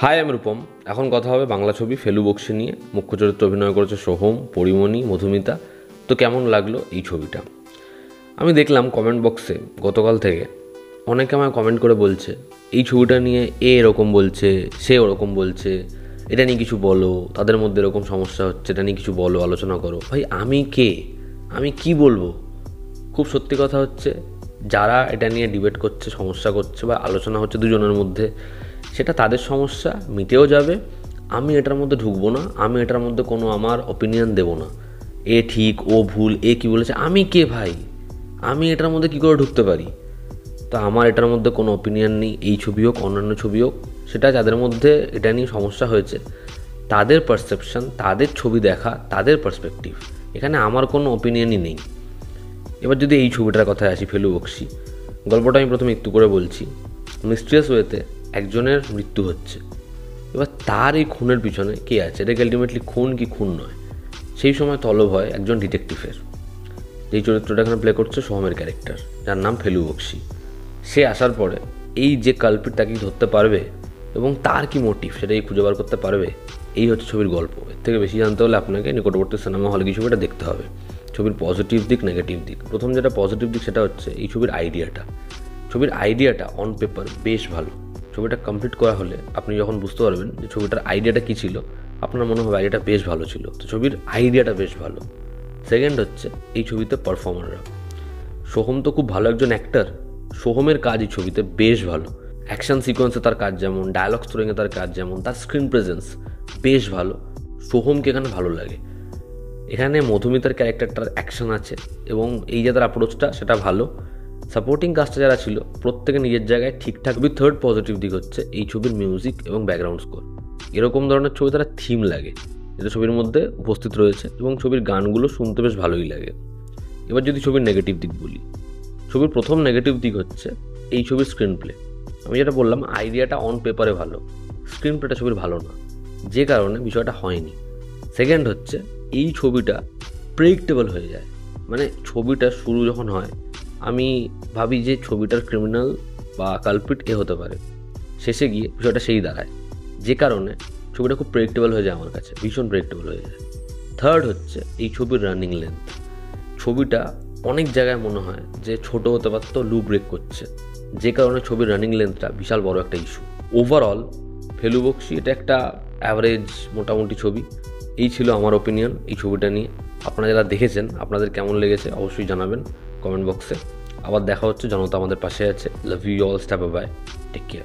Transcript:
High, আমি রূপম। এখন কথা হবে বাংলা ছবি ফেলু বক্সি নিয়ে। মুখ্য চরিত্রে অভিনয় করেছে সোহম, পরিমণি, মধুমিতা। তো কেমন লাগলো এই ছবিটা? আমি দেখলাম কমেন্ট বক্সে গতকাল থেকে অনেকে আমায় কমেন্ট করে বলছে এই ছবিটা নিয়ে এরকম বলছে, সে ওরকম বলছে, এটা নিয়ে কিছু বলো, তাদের মধ্যে এরকম সমস্যা হচ্ছে, এটা নিয়ে কিছু বলো, আলোচনা করো। ভাই, আমি কে? আমি কি বলবো? খুব সত্যি কথা হচ্ছে, যারা এটা নিয়ে ডিবেট করছে, সমস্যা করছে বা আলোচনা হচ্ছে দুজনের মধ্যে, সেটা তাদের সমস্যা, মিটেও যাবে। আমি এটার মধ্যে ঢুকবো না, আমি এটার মধ্যে কোনো আমার অপিনিয়ন দেবো না। এ ঠিক, ও ভুল, এ কী বলেছে, আমি কে ভাই? আমি এটার মধ্যে কী করে ঢুকতে পারি? তা আমার এটার মধ্যে কোনো অপিনিয়ন নেই। এই ছবি হোক, অন্যান্য ছবি হোক, সেটা যাদের মধ্যে এটা নিয়ে সমস্যা হয়েছে তাদের পারসেপশন, তাদের ছবি দেখা, তাদের পার্সপেক্টিভ। এখানে আমার কোনো অপিনিয়নই নেই। এবার যদি এই ছবিটার কথায় আসি, ফেলু বক্সি, গল্পটা আমি প্রথমে একটু করে বলছি। মিস্ট্রিয়াস ওয়েতে একজনের মৃত্যু হচ্ছে। এবার তার এই খুনের পিছনে কে আছে? এটাকে আলটিমেটলি খুন কি খুন নয়, সেই সময় তলব হয় একজন ডিটেকটিভের। যেই চরিত্রটা এখানে প্লে করছে সোহমের ক্যারেক্টার, যার নাম ফেলু বক্সি। সে আসার পরে এই যে কালপিট তাকে ধরতে পারবে এবং তার কি মোটিভ সেটাই খুঁজে বার করতে পারবে। এই হচ্ছে ছবির গল্প। এর থেকে বেশি জানতে হলে আপনাকে নিকটবর্তী সিনেমা হলে গিয়ে ছবিটা দেখতে হবে। ছবির পজিটিভ দিক, নেগেটিভ দিক। প্রথম যেটা পজিটিভ দিক সেটা হচ্ছে এই ছবির আইডিয়াটা অন পেপার বেশ ভালো। ছবিটা কমপ্লিট করা হলে আপনি যখন বুঝতে পারবেন যে ছবিটার আইডিয়াটা কী ছিল, আপনার মনে হবে আইডিয়াটা বেশ ভালো ছিল। তো ছবির আইডিয়াটা বেশ ভালো। সেকেন্ড হচ্ছে এই ছবিতে পারফর্মাররা। সোহম তো খুব ভালো একজন অ্যাক্টার। সোহমের কাজ এই ছবিতে বেশ ভালো। অ্যাকশন সিকোয়েন্সে তার কাজ যেমন, ডায়ালগ স্টোরিংয়ে তার কাজ যেমন, তার স্ক্রিন প্রেজেন্স বেশ ভালো। সোহমকে এখানে ভালো লাগে। এখানে মধুমিতার ক্যারেক্টারটার অ্যাকশন আছে এবং এই যে তার অ্যাপ্রোচটা, সেটা ভালো। সাপোর্টিং কাস্টে যারা ছিল প্রত্যেকে নিজের জায়গায় ঠিকঠাক। থার্ড পজিটিভ দিক হচ্ছে এই ছবির মিউজিক এবং ব্যাকগ্রাউন্ড স্কোর। এরকম ধরনের ছবি তারা থিম লাগে, যেটা ছবির মধ্যে উপস্থিত রয়েছে এবং ছবির গানগুলো শুনতে বেশ ভালোই লাগে। এবার যদি ছবির নেগেটিভ দিক বলি, ছবির প্রথম নেগেটিভ দিক হচ্ছে এই ছবির স্ক্রিন প্লে। আমি যেটা বললাম, আইডিয়াটা অন পেপারে ভালো, স্ক্রিন প্লেটা ছবির ভালো না, যে কারণে বিষয়টা হয়নি। সেকেন্ড হচ্ছে এই ছবিটা প্রেডিক্টেবল হয়ে যায়। মানে ছবিটা শুরু যখন হয় আমি ভাবি যে ছবিটার ক্রিমিনাল বা কালপিট এ হতে পারে, শেষে গিয়ে বিষয়টা সেই দাঁড়ায়, যে কারণে ছবিটা খুব প্রেডিক্টেবল হয়ে যায়, আমার কাছে ভীষণ প্রেডিক্টেবল হয়ে যায়। থার্ড হচ্ছে এই ছবির রানিং লেন্থ। ছবিটা অনেক জায়গায় মনে হয় যে ছোট হতে পারতো, লু ব্রেক করছে, যে কারণে ছবির রানিং লেন্থটা বিশাল বড় একটা ইস্যু। ওভারঅল ফেলু বক্সি এটা একটা অ্যাভারেজ মোটামুটি ছবি। এই ছিল আমার ওপিনিয়ন এই ছবিটা নিয়ে। আপনারা যারা দেখেছেন আপনাদের কেমন লেগেছে অবশ্যই জানাবেন কমেন্ট বক্সে। আবার দেখা হচ্ছে, জনতা আমাদের পাশে আছে। Love you all, stop bye, take care.